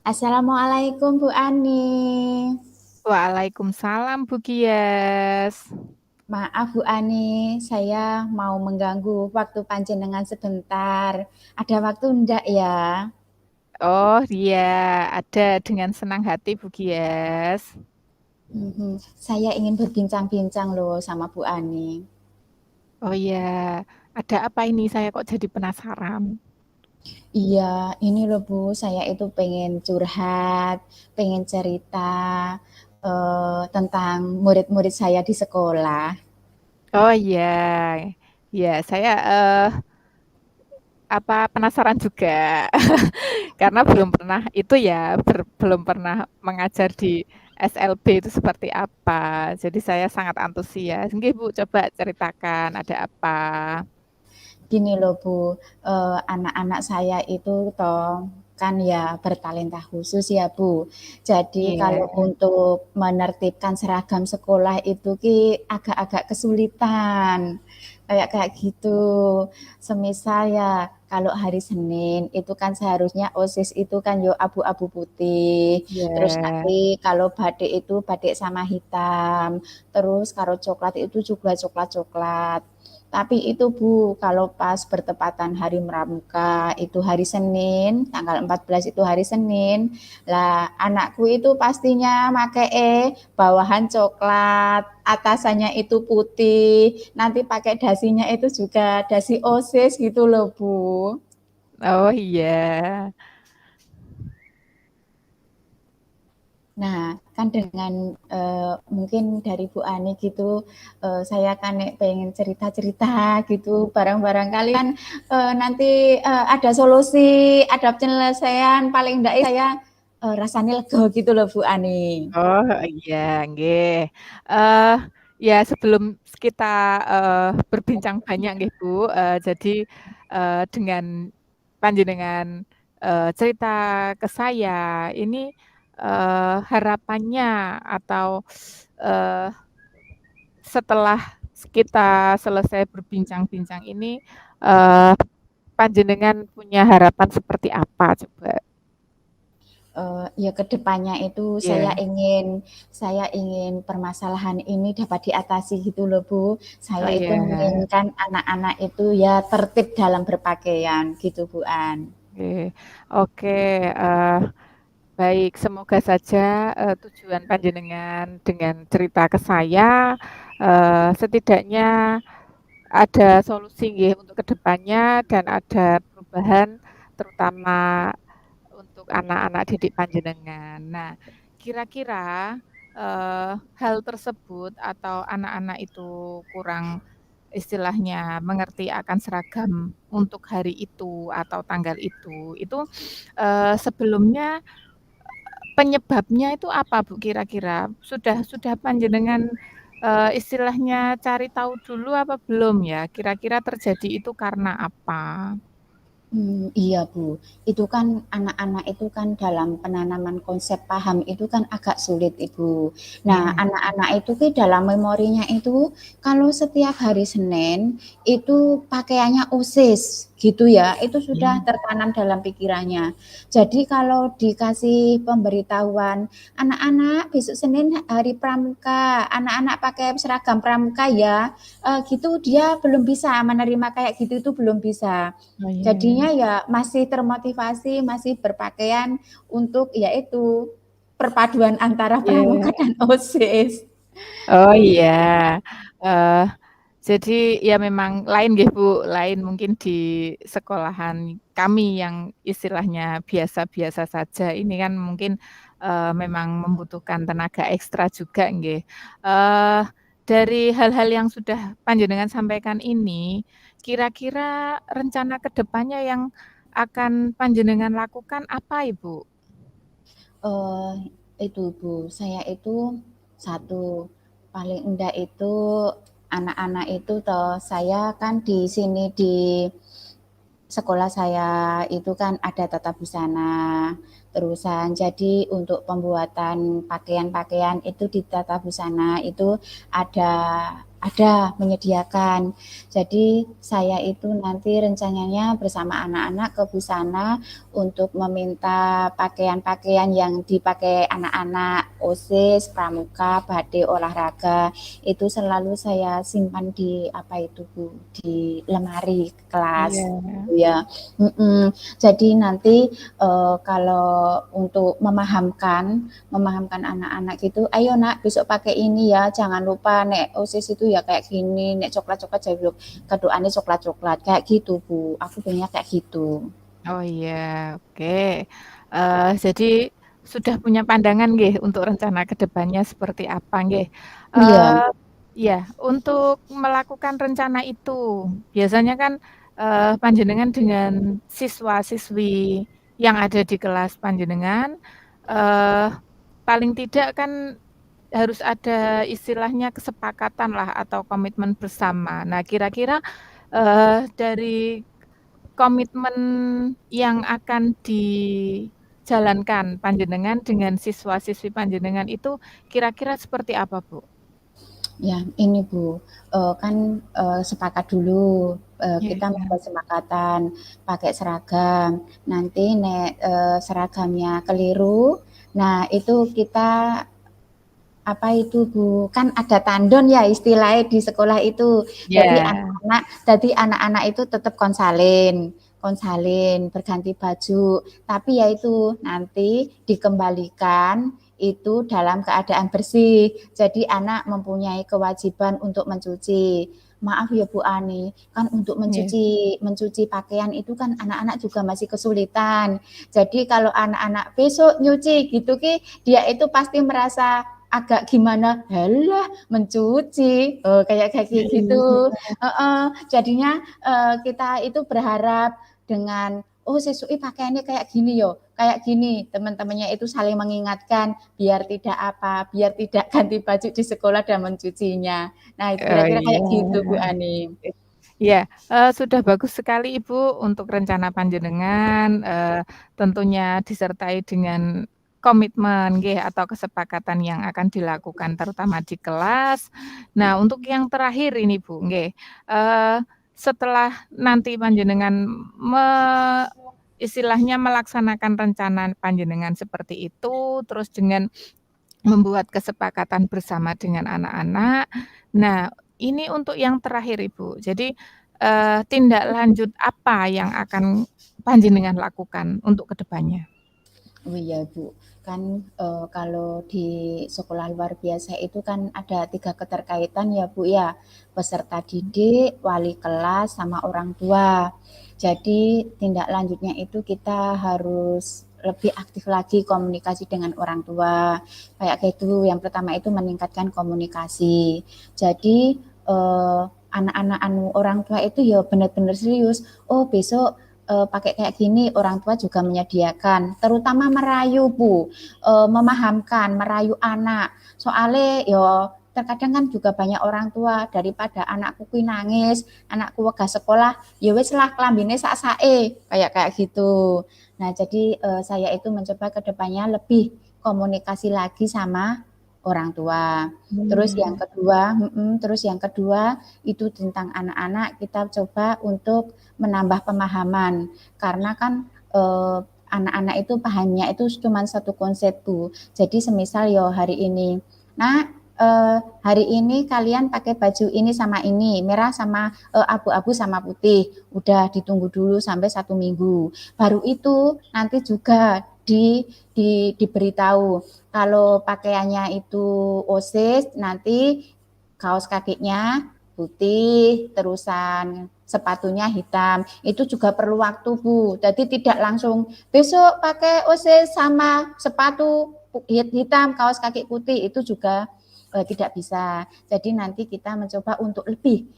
Assalamualaikum Bu Ani. Waalaikumsalam Bu Gias. Maaf Bu Ani, saya mau mengganggu waktu panjenengan sebentar. Ada waktu enggak ya? Oh iya, ada dengan senang hati Bu Gias. Saya ingin berbincang-bincang loh sama Bu Ani. Oh iya, ada apa ini? Saya kok jadi penasaran. Iya, ini loh Bu, saya itu pengen curhat, pengen cerita tentang murid-murid saya di sekolah. Oh iya, ya saya penasaran juga karena belum pernah itu ya, belum pernah mengajar di SLB itu seperti apa. Jadi saya sangat antusias. Nggih Bu, coba ceritakan ada apa. Gini loh Bu, anak-anak saya itu toh kan ya bertalenta khusus ya Bu. Jadi Iya. kalau untuk menertibkan seragam sekolah itu ki agak-agak kesulitan. Kayak gitu. Semisal ya kalau hari Senin itu kan seharusnya OSIS itu kan yo abu-abu putih. Terus Iya. nanti kalau batik itu batik sama hitam. Terus kalau coklat itu juga coklat-coklat. Tapi itu Bu, kalau pas bertepatan hari Pramuka, itu hari Senin, tanggal 14 itu hari Senin, lah anakku itu pastinya make bawahan coklat, atasannya itu putih, nanti pakai dasinya itu juga dasi OSIS gitu loh Bu. Oh iya. Nah, kan dengan mungkin dari Bu Ani gitu, saya kan pengen cerita-cerita gitu, barang-barang kalian nanti ada solusi, ada penyelesaian, paling enggak saya rasanya lega gitu loh Bu Ani. Oh, iya, nggih. Eh, ya sebelum kita berbincang banyak nggih Bu, jadi dengan panjenengan cerita ke saya, ini harapannya atau eh, setelah kita selesai berbincang-bincang ini, eh, panjenengan punya harapan seperti apa coba? Ya kedepannya itu Iya. saya ingin permasalahan ini dapat diatasi gitu loh Bu. Oh Saya itu iya. menginginkan anak-anak itu ya tertib dalam berpakaian gitu Bu An. Oke, oke, eee, baik, semoga saja, tujuan panjenengan dengan cerita ke saya, setidaknya ada solusi nggih untuk kedepannya dan ada perubahan terutama untuk anak-anak didik panjenengan. Nah, kira-kira, hal tersebut atau anak-anak itu kurang istilahnya mengerti akan seragam untuk hari itu atau tanggal itu, sebelumnya penyebabnya itu apa Bu kira-kira? Sudah panjenengan, istilahnya cari tahu dulu apa belum ya? Kira-kira terjadi itu karena apa? Iya Bu, itu kan anak-anak itu kan dalam penanaman konsep paham itu kan agak sulit Ibu. Nah, Iya. anak-anak itu ki dalam memorinya itu kalau setiap hari Senin itu pakaiannya OSIS gitu ya, itu sudah Mhm. tertanam dalam pikirannya. Jadi kalau dikasih pemberitahuan, anak-anak besok Senin hari Pramuka, anak-anak pakai seragam Pramuka ya, gitu dia belum bisa menerima kayak gitu itu belum bisa. Oh iya. Jadinya ya masih termotivasi, masih berpakaian untuk yaitu perpaduan antara pramuka Iya. dan OSIS. Oh iya, eee, jadi ya memang lain nggih Bu, lain mungkin di sekolahan kami yang istilahnya biasa-biasa saja, ini kan mungkin, memang membutuhkan tenaga ekstra juga nggih. Eee, dari hal-hal yang sudah panjenengan sampaikan ini, kira-kira rencana ke depannya yang akan panjenengan lakukan apa Ibu? Eee, itu Bu, saya itu satu, paling enggak itu anak-anak itu toh saya kan di sini di sekolah saya itu kan ada tata busana, terusan jadi untuk pembuatan pakaian-pakaian itu di tata busana itu ada ada menyediakan. Jadi saya itu nanti rencananya bersama anak-anak ke busana untuk meminta pakaian-pakaian yang dipakai anak-anak, OSIS, pramuka, batik, olahraga. Itu selalu saya simpan di apa itu Bu, di lemari kelas. Iya. Ya, jadi nanti kalau untuk memahamkan anak-anak gitu, ayo nak besok pakai ini ya, jangan lupa nek OSIS itu ya kayak gini, nek coklat-coklat jadi kedoannya coklat-coklat kayak gitu Bu, aku pengennya kayak gitu. Oh iya, oke. Jadi sudah punya pandangan nggih untuk rencana ke depannya seperti apa nggih. Iya, Eee, iya, untuk melakukan rencana itu, biasanya kan, panjenengan dengan siswa-siswi yang ada di kelas panjenengan, eee, paling tidak kan harus ada istilahnya kesepakatanlah atau komitmen bersama. Nah, kira-kira, dari komitmen yang akan dijalankan panjenengan dengan siswa-siswi panjenengan itu kira-kira seperti apa, Bu? ya ini Bu, kan, sepakat dulu, Iya, kita membuat kesepakatan pakai seragam, nanti nek, seragamnya keliru, nah itu kita apa itu Bu, kan ada tandon ya istilahnya di sekolah itu. iya, Jadi anak-anak itu tetap konsalin, konsalin berganti baju. Tapi ya itu nanti dikembalikan itu dalam keadaan bersih. Jadi anak mempunyai kewajiban untuk mencuci. Maaf ya Bu Ani, kan untuk iya. mencuci pakaian itu kan anak-anak juga masih kesulitan. Jadi kalau anak-anak besok nyuci gitu ki, dia itu pasti merasa agak gimana, halah mencuci, kayak gitu. Jadinya kita itu berharap dengan, oh siswi pakaiannya kayak gini yo, kayak gini. Teman-temannya itu saling mengingatkan biar tidak ganti baju di sekolah dan mencucinya. Nah itu Oh kira-kira kayak iya. gitu Bu Ani. Iya, sudah bagus sekali Ibu untuk rencana panjenengan, tentunya disertai dengan komitmen nggih atau kesepakatan yang akan dilakukan terutama di kelas. Nah, untuk yang terakhir ini Bu, nggih, eee, setelah nanti panjenengan me istilahnya melaksanakan rencana panjenengan seperti itu, terus dengan membuat kesepakatan bersama dengan anak-anak. Nah, ini untuk yang terakhir, Ibu. Jadi, tindak lanjut apa yang akan panjenengan lakukan untuk ke depannya? Oh iya Bu, kan kalau di sekolah luar biasa itu kan ada 3 keterkaitan ya Bu ya, peserta didik, wali kelas, sama orang tua. Jadi tindak lanjutnya itu kita harus lebih aktif lagi komunikasi dengan orang tua. Kayak gitu, yang pertama itu meningkatkan komunikasi. Jadi anak-anak orang tua itu ya benar-benar serius. Oh besok pakai kayak gini, orang tua juga menyediakan, terutama merayu Bu, memahamkan, merayu anak. Soalnya yo terkadang kan juga banyak orang tua daripada anakku kui nangis, anakku wegah sekolah, ya wis lah klambine sak-sake, kayak gitu. Nah, jadi saya itu mencoba ke depannya lebih komunikasi lagi sama orang tua. Mmm. Terus yang kedua itu tentang anak-anak kita coba untuk menambah pemahaman karena kan anak-anak itu pahamnya itu cuma satu konsep tuh. Jadi semisal yo hari ini, nah hari ini kalian pakai baju ini sama ini, merah sama abu-abu sama putih. Udah ditunggu dulu sampai 1 minggu. Baru itu nanti juga diberitahu kalau pakaiannya itu OSIS nanti kaos kakinya putih, terusan sepatunya hitam. Itu juga perlu waktu, Bu. Jadi tidak langsung besok pakai OSIS sama sepatu hitam, kaos kaki putih. Itu juga tidak bisa. Jadi nanti kita mencoba untuk lebih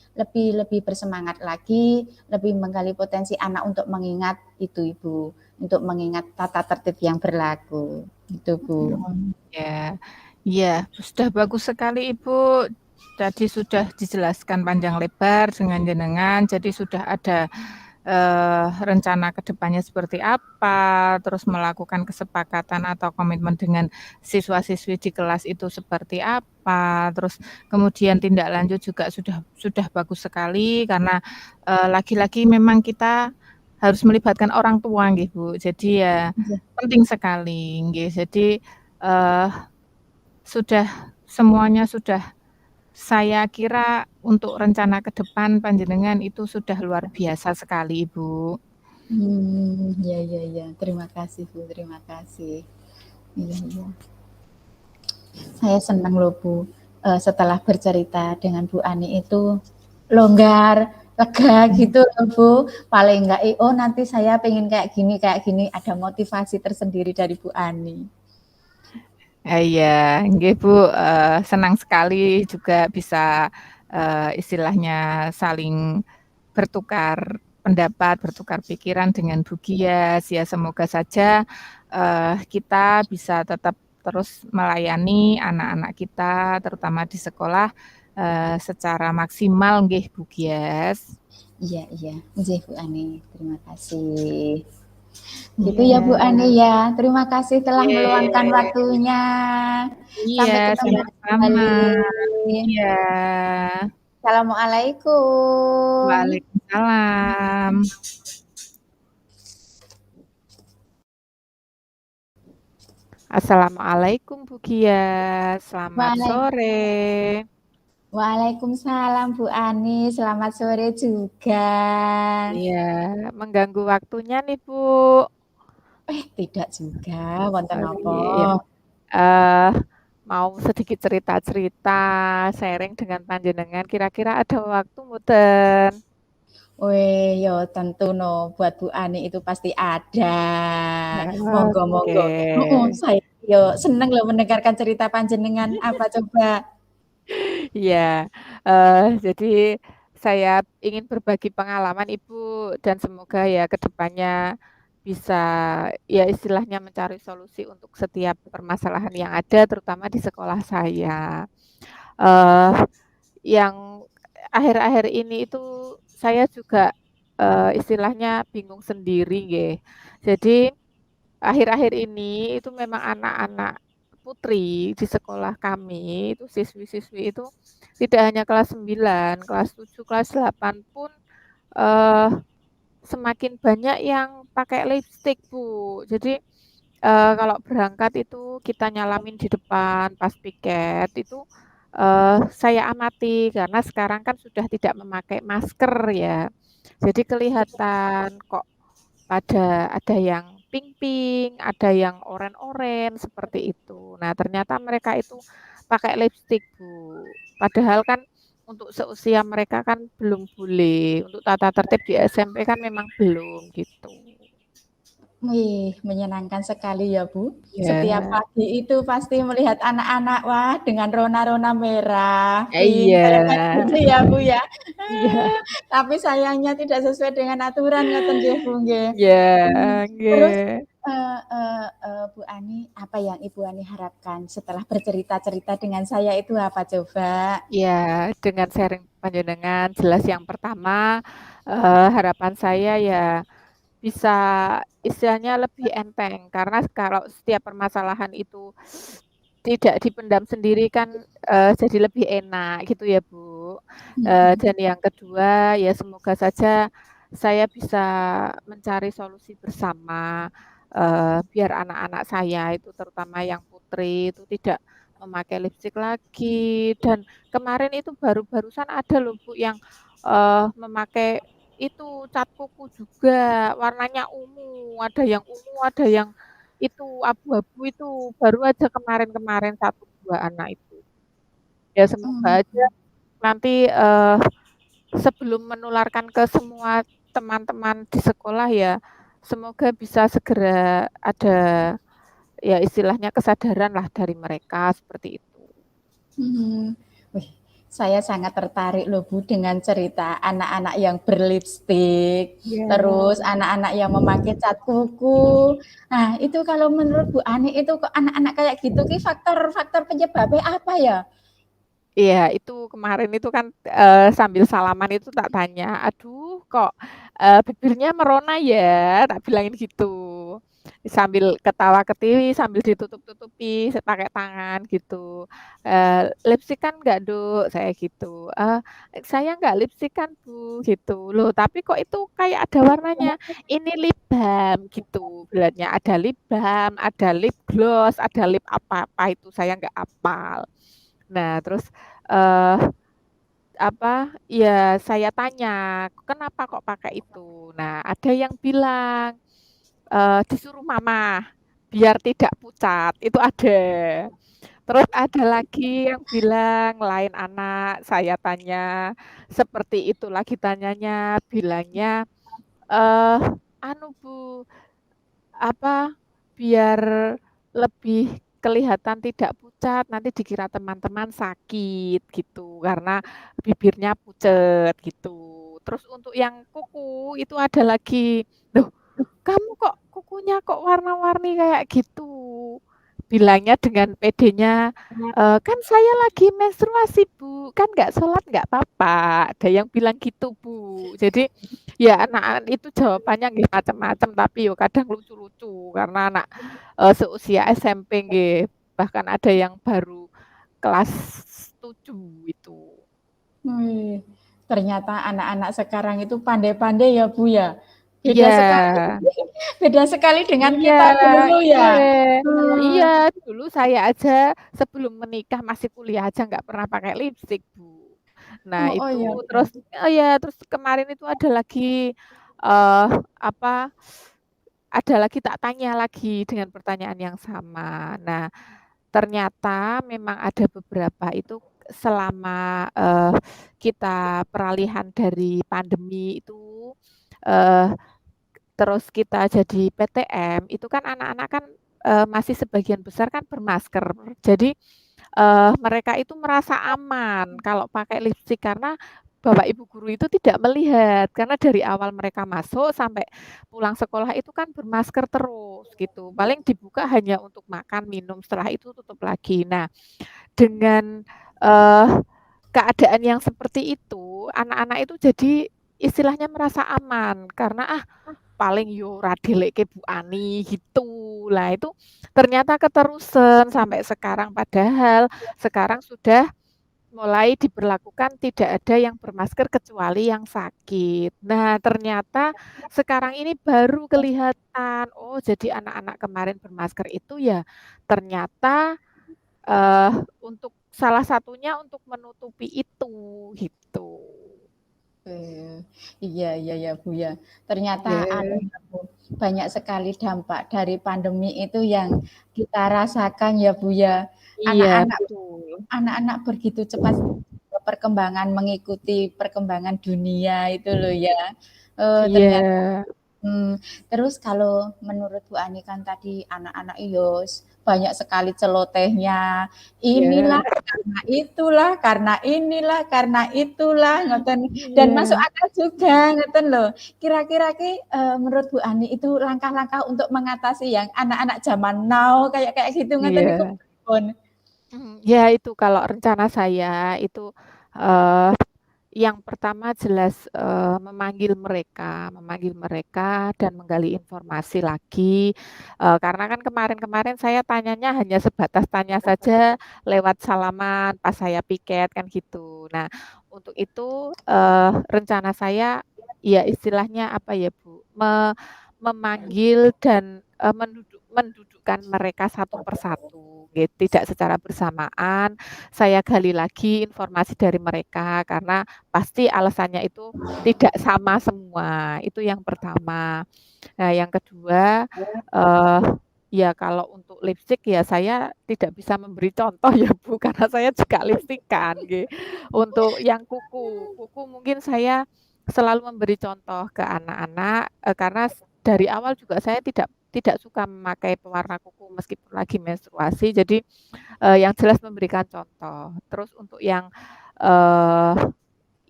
bersemangat lagi, lebih menggali potensi anak untuk mengingat itu, Ibu, untuk mengingat tata tertib yang berlaku. Itu, Bu. Oh, iya. Iya, sudah bagus sekali Ibu. Tadi sudah dijelaskan panjang lebar dengan jenengan, jadi sudah ada rencana ke depannya seperti apa, terus melakukan kesepakatan atau komitmen dengan siswa-siswi di kelas itu seperti apa, terus kemudian tindak lanjut juga sudah bagus sekali karena, lagi-lagi memang kita harus melibatkan orang tua nggih, Bu. Jadi ya Iya. penting sekali nggih. Jadi, eee, sudah semuanya sudah saya kira untuk rencana ke depan panjenengan itu sudah luar biasa sekali, Ibu. Iya iya iya. Terima kasih, Bu, terima kasih. Iya iya. Saya senang loh, Bu, setelah bercerita dengan Bu Ani itu longgar, lega gitu loh, Bu. Paling enggak, oh nanti saya pengen kayak gini, ada motivasi tersendiri dari Bu Ani. Iya, nggih, Bu, senang sekali juga bisa, istilahnya saling bertukar pendapat, bertukar pikiran dengan Bu Gias. Ya semoga saja, kita bisa tetap terus melayani anak-anak kita, terutama di sekolah, secara maksimal nggih, Bu Gias. Iya iya, nggih Bu Ani, terima kasih. Gitu ya Bu Iya, Ani ya, terima kasih telah meluangkan oke. waktunya. Iya, Sampai ketemu sama-sama. kembali. Iya. Assalamualaikum. Waalaikumsalam. Assalamualaikum Bu Gias, selamat Waalaikum sore. Waalaikumsalam Bu Ani, selamat sore juga. Iya, mengganggu waktunya nih Bu. Tidak juga, wonten Oh napa? iya iya, eee, mau sedikit cerita-cerita, sharing dengan panjenengan, kira-kira ada waktu mboten? Weh, yo tentu no, buat Bu Ani itu pasti ada. Monggo Oke. monggo. Heeh, saya yo seneng loh mendengarkan cerita panjenengan. Apa coba? Iya, jadi saya ingin berbagi pengalaman Ibu dan semoga ya ke depannya bisa ya istilahnya mencari solusi untuk setiap permasalahan yang ada terutama di sekolah saya. Eee, yang akhir-akhir ini itu saya juga, istilahnya bingung sendiri nggih. Jadi akhir-akhir ini itu memang anak-anak putri di sekolah kami itu siswi-siswi itu tidak hanya kelas 9, kelas 7, kelas 8 pun, eee, semakin banyak yang pakai lipstik, Bu. Jadi, kalau berangkat itu kita nyalamin di depan pas piket itu, saya amati karena sekarang kan sudah tidak memakai masker ya. Jadi kelihatan kok ada yang pink-pink, ada yang oren-oren, seperti itu. Nah, ternyata mereka itu pakai lipstik, Bu. Padahal kan untuk seusia mereka kan belum boleh, untuk tata tertib di SMP kan memang belum, gitu. Wih, menyenangkan sekali ya, Bu. Setiap Iya. pagi itu pasti melihat anak-anak, wah dengan rona-rona merah, pink, Iya. kayak gitu ya, Bu, ya. Iya. Tapi sayangnya tidak sesuai dengan aturan ngoten nggih, Bu, nggih. Iya, Terus, nggih. Bu Ani, apa yang Ibu Ani harapkan setelah bercerita-cerita dengan saya itu apa coba? Iya, dengan sharing panjenengan jelas yang pertama, harapan saya ya bisa istilahnya lebih enteng, karena kalau setiap permasalahan itu tidak dipendam sendiri kan, jadi lebih enak gitu ya, Bu. Mhm. Dan yang kedua, ya semoga saja saya bisa mencari solusi bersama, biar anak-anak saya itu terutama yang putri itu tidak memakai lipstik lagi, dan kemarin itu barusan ada loh, Bu, yang, memakai itu cat kuku juga, warnanya ungu, ada yang itu abu-abu itu, baru aja kemarin-kemarin 1, 2 anak itu. Ya semoga aja Mmm, nanti, sebelum menularkan ke semua teman-teman di sekolah ya, semoga bisa segera ada ya istilahnya kesadaranlah dari mereka, seperti itu. mhm. Wih, saya sangat tertarik loh, Bu, dengan cerita anak-anak yang berlipstik, Iya. terus anak-anak yang memakai cat kuku. Nah, itu kalau menurut Bu Ani itu kok anak-anak kayak gitu ki faktor-faktor penyebabnya apa ya? Iya, itu kemarin itu kan, sambil salaman itu tak tanya, "Aduh kok, bibirnya merona ya?" Tak bilangin gitu. Sambil ketawa-ketiwi, sambil ditutup-tutupi pakai tangan gitu. "Lipstik-an nggak, Duk?" Saya gitu. "Saya nggak lipstik-an, Bu," gitu. "Loh, tapi kok itu kayak ada warnanya?" "Ini lip balm," gitu bilangnya. Ada lip balm, ada lip gloss, ada lip apa-apa itu saya nggak hafal. Nah, terus, eee, ya saya tanya, "Kenapa kok pakai itu?" Nah, ada yang bilang, disuruh mama, biar tidak pucat, itu ada. Terus ada lagi yang bilang lain anak, saya tanya, seperti itu lagi tanyanya, bilangnya, eee, "Anu Bu, apa, biar lebih kelihatan tidak pucat, nanti dikira teman-teman sakit gitu, karena bibirnya pucet gitu. Terus untuk yang kuku itu ada lagi, "Loh, kamu kok kukunya kok warna-warni kayak gitu?" Bilangnya dengan pedenya, "Kan saya lagi menstruasi Bu, kan nggak sholat nggak apa-apa." Ada yang bilang gitu, Bu. Jadi, ya anak-anak itu jawabannya nggih macem-macem, tapi yo kadang lucu-lucu karena anak, seusia SMP nggih, bahkan ada yang baru kelas 7 itu. Wih, ternyata anak-anak sekarang itu pandai-pandai ya Bu ya. Beda Iya. sekali, beda sekali dengan Iya, kita dulu iya, ya. iya, Hmm. dulu saya aja sebelum menikah masih kuliah aja nggak pernah pakai lipstik, Bu. Nah Oh, oh itu ya terus Bu. iya, terus kemarin itu ada lagi, eee, apa, ada lagi tak tanya lagi dengan pertanyaan yang sama. Nah, ternyata memang ada beberapa itu selama, kita peralihan dari pandemi itu, eee terus kita jadi PTM, itu kan anak-anak kan, masih sebagian besar kan bermasker. Jadi, mereka itu merasa aman kalau pakai lipstik karena bapak ibu guru itu tidak melihat, karena dari awal mereka masuk sampai pulang sekolah itu kan bermasker terus gitu. Paling dibuka hanya untuk makan, minum, setelah itu tutup lagi. Nah, dengan, eee, keadaan yang seperti itu, anak-anak itu jadi istilahnya merasa aman karena, paling yo ora delekke Bu Ani gitu. Lah itu ternyata keterusan sampai sekarang, padahal sekarang sudah mulai diberlakukan tidak ada yang bermasker kecuali yang sakit. Nah, ternyata sekarang ini baru kelihatan, oh jadi anak-anak kemarin bermasker itu ya ternyata, untuk salah satunya untuk menutupi itu, gitu. Iya, iya ya Bu ya. Ternyata anu Iya. ya Bu, banyak sekali dampak dari pandemi itu yang kita rasakan ya Bu ya. Iya, Anak-anak betul. anak-anak begitu cepat perkembangan mengikuti perkembangan dunia itu loh ya. Iya. Ternyata terus kalau menurut Bu Ani kan tadi anak-anak ios banyak sekali celotehnya, inilah, Iya. karena itulah, karena inilah, karena itulah, ngoten. Dan masuk Iya. akal juga, ngoten loh. Kira-kira ki menurut Bu Ani itu langkah-langkah untuk mengatasi yang anak-anak zaman now kayak kayak gitu ngoten niku Iya. pripun? Ya itu kalau rencana saya itu, eee, yang pertama jelas, memanggil mereka dan menggali informasi lagi, karena kan kemarin-kemarin saya tanyanya hanya sebatas tanya saja lewat salaman pas saya piket kan gitu. Nah untuk itu, rencana saya ya istilahnya apa ya Bu, memanggil dan, mendudukkan mereka satu persatu, tidak secara bersamaan, saya gali lagi informasi dari mereka karena pasti alasannya itu tidak sama semua, itu yang pertama. Nah yang kedua, eee, ya kalau untuk lipstik ya saya tidak bisa memberi contoh ya Bu, karena saya juga lipstikan nggih. Untuk yang kuku, kuku mungkin saya selalu memberi contoh ke anak-anak, karena dari awal juga saya tidak suka memakai pewarna kuku meskipun lagi menstruasi, jadi yang jelas memberikan contoh. Terus untuk eee,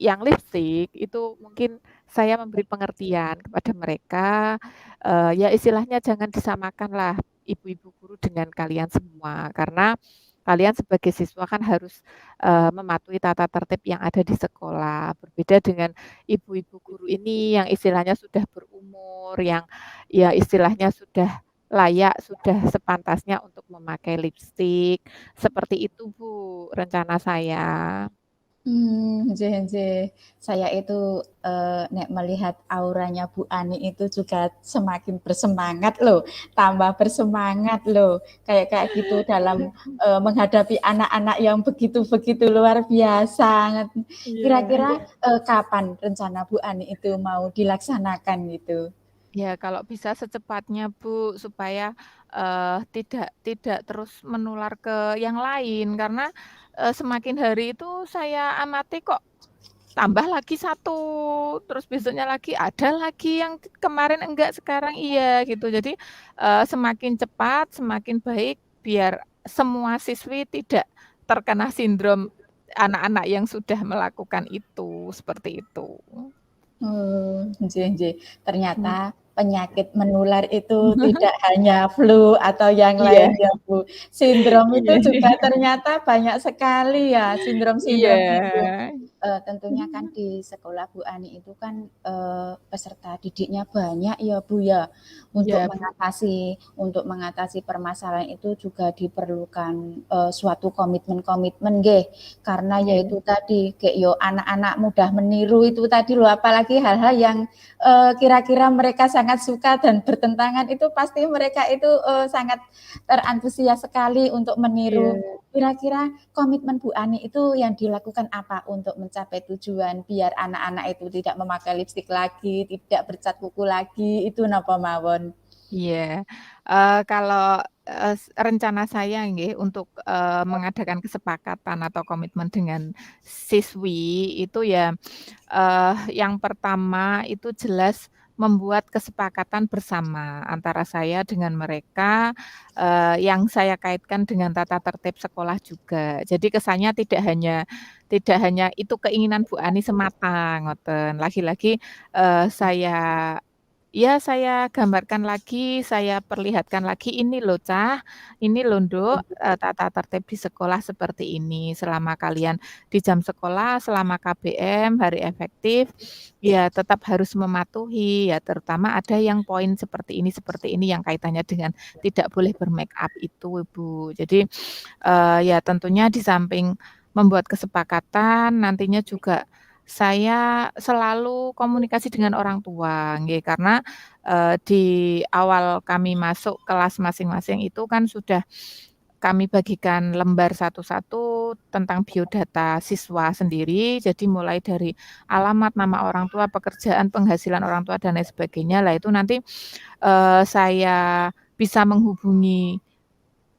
yang lipstik itu mungkin saya memberi pengertian kepada mereka, ya istilahnya jangan disamakanlah ibu-ibu guru dengan kalian semua. Karena kalian sebagai siswa kan harus, mematuhi tata tertib yang ada di sekolah. Berbeda dengan ibu-ibu guru ini yang istilahnya sudah berumur, yang ya istilahnya sudah layak, sudah sepantasnya untuk memakai lipstik. Seperti itu, Bu, rencana saya. Nggih nggih. Saya itu, nek melihat auranya Bu Ani itu juga semakin bersemangat loh, tambah bersemangat loh, kayak kayak gitu dalam, menghadapi anak-anak yang begitu-begitu luar biasa. Iya. Kira-kira, kapan rencana Bu Ani itu mau dilaksanakan gitu? Ya, kalau bisa secepatnya, Bu, supaya, tidak terus menular ke yang lain. Karena, semakin hari itu saya amati kok tambah lagi satu, terus besoknya lagi ada lagi yang kemarin enggak, sekarang iya, gitu. Jadi, semakin cepat, semakin baik, biar semua siswi tidak terkena sindrom anak-anak yang sudah melakukan itu, seperti itu. Oh, nggih nggih. Mmm. Ternyata penyakit menular itu tidak hanya flu atau yang Iya lain ya, Bu. Sindrom itu iya juga ternyata banyak sekali ya, iya. sindrom-sindrom itu. Tentunya kan di sekolah Bu Ani itu kan, peserta didiknya banyak ya, Bu, ya. Untuk Iya, Bu. mengatasi permasalahan itu juga diperlukan, suatu komitmen-komitmen nggih. Karena Iya yaitu tadi, kayak yo anak-anak mudah meniru itu tadi loh, apalagi hal-hal yang kira-kira mereka sangat suka dan bertentangan itu pasti mereka itu sangat terantusias sekali untuk meniru. iya Kira-kira komitmen Bu Ani itu yang dilakukan apa untuk mencapai tujuan biar anak-anak itu tidak memakai lipstik lagi, tidak bercat kuku lagi, itu napa mawon? iya. Kalau, rencana saya nggih untuk, mengadakan kesepakatan atau komitmen dengan siswi itu ya, yang pertama itu jelas membuat kesepakatan bersama antara saya dengan mereka, yang saya kaitkan dengan tata tertib sekolah juga. Jadi kesannya tidak hanya itu keinginan Bu Ani semata, ngoten. Lagi-lagi, saya gambarkan lagi, saya perlihatkan lagi, "Ini loh Cah, ini loh Nduk, tata tertib di sekolah seperti ini. Selama kalian di jam sekolah, selama KBM, hari efektif, ya tetap harus mematuhi, ya terutama ada yang poin seperti ini yang kaitannya dengan tidak boleh bermake up itu, Bu." Jadi, ya tentunya di samping membuat kesepakatan, nantinya juga saya selalu komunikasi dengan orang tua, nggih, karena, di awal kami masuk kelas masing-masing itu kan sudah kami bagikan lembar satu-satu tentang biodata siswa sendiri, jadi mulai dari alamat, nama orang tua, pekerjaan, penghasilan orang tua, dan lain sebagainya. Lah itu nanti, saya bisa menghubungi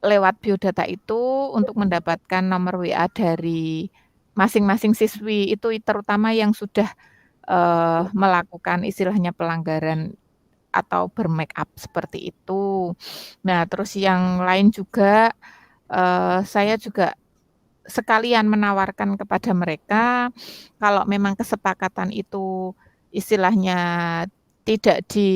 lewat biodata itu untuk mendapatkan nomor WA dari masing-masing siswi, itu terutama yang sudah, melakukan istilahnya pelanggaran atau bermake up seperti itu. Nah, terus yang lain juga, saya juga sekalian menawarkan kepada mereka, kalau memang kesepakatan itu istilahnya tidak di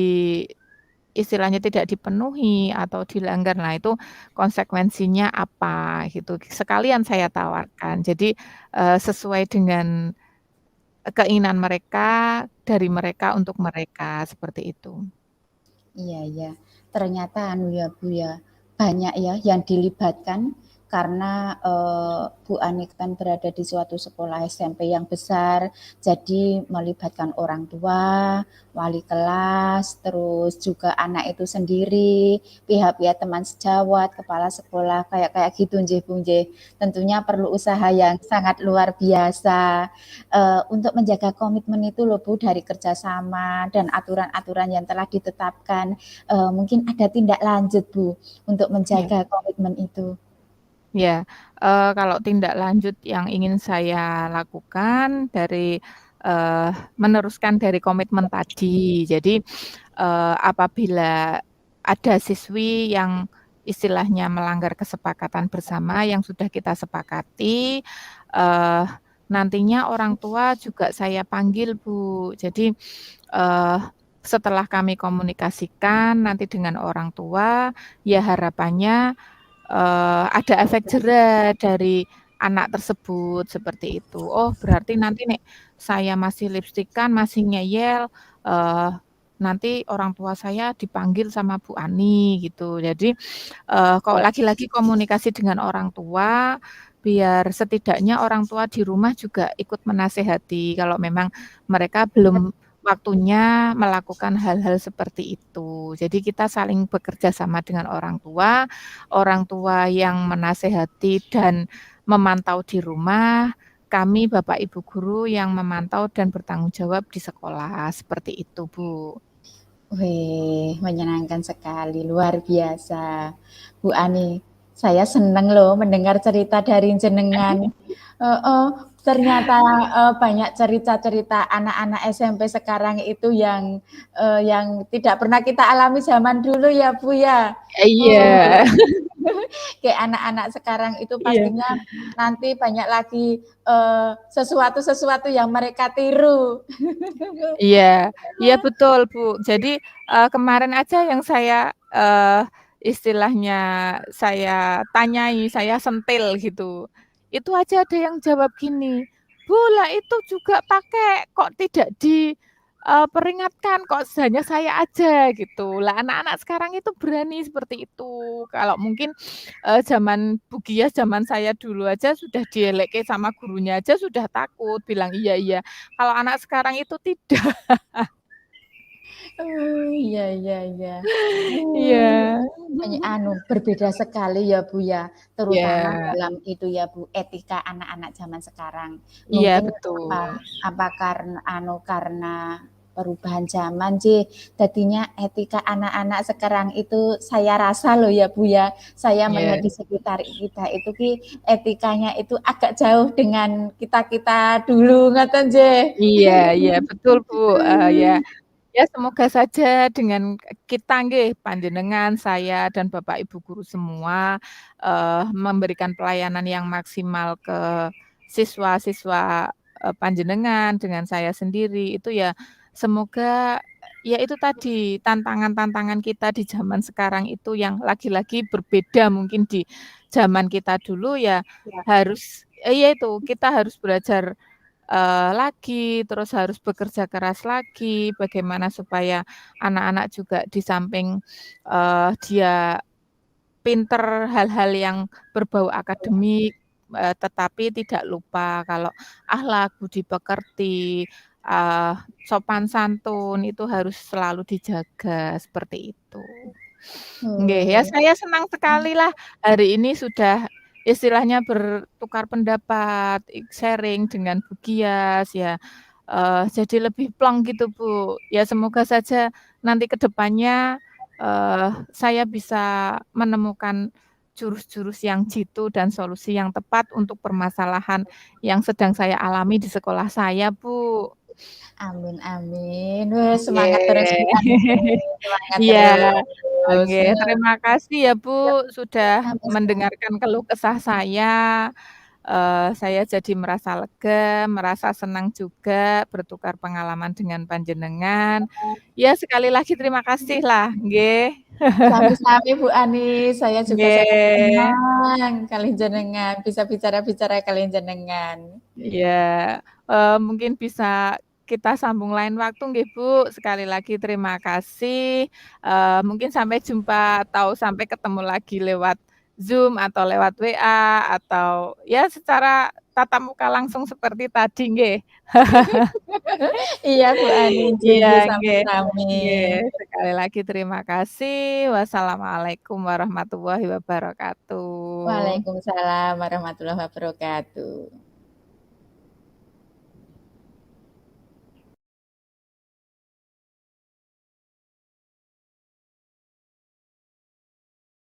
istilahnya tidak dipenuhi atau dilanggar, nah itu konsekuensinya apa gitu, sekalian saya tawarkan. Jadi, sesuai dengan keinginan mereka, dari mereka untuk mereka, seperti itu. Iya iya, ternyata anu ya Bu ya, banyak ya yang dilibatkan karena, Bu Ani kan berada di suatu sekolah SMP yang besar, jadi melibatkan orang tua, wali kelas, terus juga anak itu sendiri, pihak-pihak teman sejawat, kepala sekolah, kayak kayak gitu nggih Bu nggih. Tentunya perlu usaha yang sangat luar biasa, untuk menjaga komitmen itu loh Bu, dari kerjasama dan aturan-aturan yang telah ditetapkan, mungkin ada tindak lanjut Bu, untuk Iya. menjaga komitmen itu. Ya, kalau tindak lanjut yang ingin saya lakukan dari, meneruskan dari komitmen tadi. Jadi, apabila ada siswi yang istilahnya melanggar kesepakatan bersama yang sudah kita sepakati, eee, nantinya orang tua juga saya panggil, Bu. Jadi, eee, setelah kami komunikasikan nanti dengan orang tua, ya harapannya ada efek jera dari anak tersebut, seperti itu. Oh, berarti nanti nek saya masih lipstik-an, masih ngeyel, eee, nanti orang tua saya dipanggil sama Bu Ani, gitu. Jadi, kok Ya. lagi-lagi komunikasi dengan orang tua, biar setidaknya orang tua di rumah juga ikut menasehati kalau memang mereka belum waktunya melakukan hal-hal seperti itu. Jadi kita saling bekerja sama dengan orang tua yang menasehati dan memantau di rumah, kami Bapak Ibu guru yang memantau dan bertanggung jawab di sekolah, seperti itu, Bu. Wih, menyenangkan sekali, luar biasa. Bu Ani, saya seneng loh mendengar cerita dari jenengan. Heeh, ternyata banyak cerita-cerita anak-anak SMP sekarang itu yang tidak pernah kita alami zaman dulu ya Bu ya. Iya. Oh, kayak anak-anak sekarang itu Iya. pastinya nanti banyak lagi sesuatu-sesuatu yang mereka tiru. Iya, iya betul, Bu. Jadi, kemarin aja yang saya, istilahnya saya tanyai, saya sentil gitu. Itu aja ada yang jawab gini, "Bu, lah itu juga pakai, kok tidak peringatkan, kok hanya saya aja?" Gitu. Lah anak-anak sekarang itu berani seperti itu. Kalau mungkin, zaman Bu Giyas, zaman saya dulu aja sudah dielekke sama gurunya aja sudah takut, bilang, "Iya iya." Kalau anak sekarang itu tidak. Oh, iya iya iya. Iya. Berbeda sekali ya, Bu, ya, terutama Iya, dalam itu ya, Bu, etika anak-anak zaman sekarang. iya Mungkin apa betul. apa karena perubahan zaman sih, jadinya etika anak-anak sekarang itu saya rasa loh ya, Bu, ya, saya Iya, melihat di sekitar kita itu etikanya itu agak jauh dengan kita-kita dulu, ngoten nggih. iya iya betul, Bu, ya. Ya semoga saja dengan kita nggih, panjenengan, saya, dan Bapak Ibu guru semua, memberikan pelayanan yang maksimal ke siswa-siswa, panjenengan, dengan saya sendiri, itu ya semoga ya itu tadi, tantangan-tantangan kita di zaman sekarang itu yang lagi-lagi berbeda mungkin di zaman kita dulu ya harus ya itu, kita harus belajar lagi, terus harus bekerja keras lagi, bagaimana supaya anak-anak juga di samping, dia pinter hal-hal yang berbau akademik, tetapi tidak lupa kalau akhlak, budi pekerti, eee, sopan santun itu harus selalu dijaga, seperti itu. Nggih, ya Oh. saya senang sekalilah hari ini sudah istilahnya bertukar pendapat, sharing dengan Bu Giyas ya, jadi lebih plong gitu, Bu. Ya semoga saja nanti ke depannya, saya bisa menemukan jurus-jurus yang jitu dan solusi yang tepat untuk permasalahan yang sedang saya alami di sekolah saya, Bu. Amin amin. Wes semangat terus Oke. Bu Ani, semangat Iya, terus. oke, terima kasih ya, Bu, sudah Sama-sama. mendengarkan keluh kesah saya jadi merasa lega, merasa senang juga bertukar pengalaman dengan panjenengan. Ya sekali lagi terima kasihlah, nggih. Sami-sami Bu Ani, saya juga sangat Nggih, senang kalian jenengan bisa bicara-bicara kalian jenengan. iya, mungkin bisa kita sambung lain waktu nggih, Bu. Sekali lagi terima kasih, mungkin sampai jumpa atau sampai ketemu lagi lewat Zoom atau lewat WA atau ya secara tatap muka langsung seperti tadi nggih. Iya Bu Ani, nggih Iya, nggih nggih sami-sami. nggih, sekali lagi terima kasih. Wassalamualaikum warahmatullahi wabarakatuh. Waalaikumsalam warahmatullahi wabarakatuh.